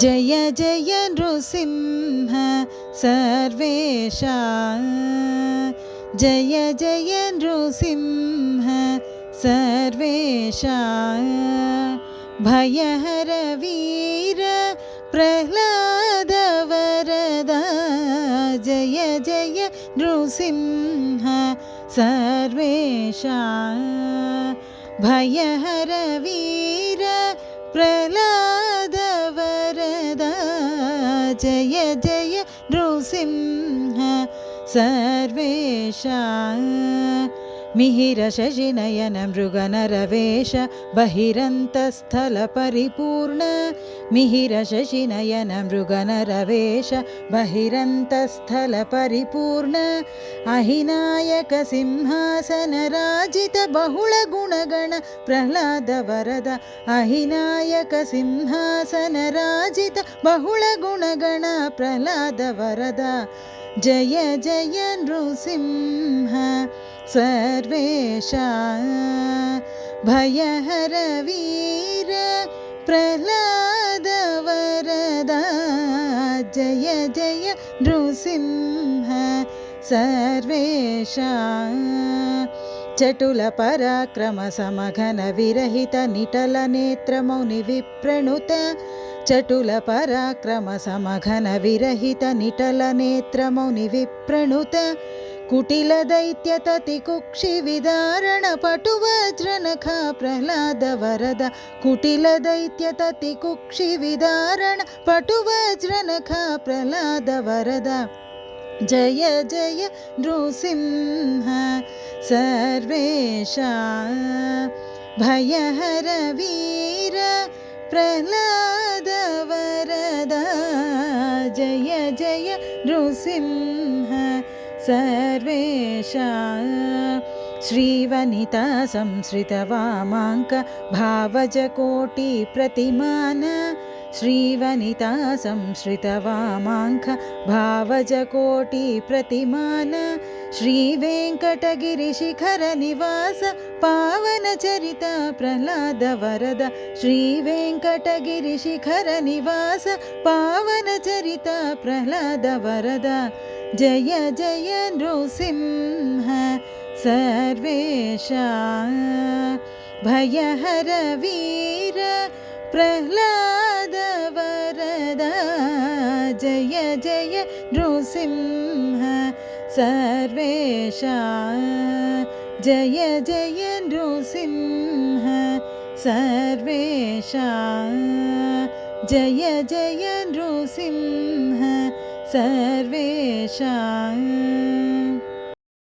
जय जय नृसिंह सर्वेशा जय जय नृसिंह सर्वेशा भयहर वीर प्रह्लाद वरदा जय जय नृसिंह सर्वेशा भयहर वीर प्रह्लाद वरदा जय जय नृसिंह सर्वेशा मिहिर शशिनयन मृगनरवेश बहिरन्तस्थल परिपूर्ण मिहिर शशिनयन मृगनरवेश बहिरन्तस्थल परिपूर्ण अहिनायक सिंहासन राजित बहुल गुणगण प्रह्लाद वरद अहिनायक सिंहासन राजित बहुल गुणगण प्रह्लाद वरद जय जय नृसिंह सर्वेशा भयहर वीर प्रह्लाद वरदा जय जय नृसिंह सर्वेशा चटुल पराक्रम समघन विरहित निटल नेत्र मौनि विप्रणुत चटुल पराक्रम समघन विरहित निटल नेत्र मौनि विप्रणुत कुटिल दैत्य तति कुक्षि विदारण पटु वज्रनखा प्रह्लाद वरद कुटिल दैत्य तति कुक्षि विदारण पटु वज्रनखा प्रह्लाद वरद जय जय नृसिंह सर्वेशा भयहर वीर प्रह्लाद वरदा जय जय नृसिंह सर्वेशा श्रीवनिता संश्रितवामाङ्क भावजकोटि प्रतिमान श्रीवनिता संश्रितवामाङ्क भावजकोटि प्रतिमान श्रीवेङ्कटगिरिशिखर निवास पावन चरित प्रह्लाद वरद श्रीवेङ्कटगिरिशिखर निवास पावन चरित प्रह्लाद वरद जय जय नृसिंह सर्वेशा भयहर वीर प्रह्लाद वरदा जय जय नृसिंह सर्वेशा जय जय नृसिंह सर्वेशा जय जय नृसिंह सर्वेशा।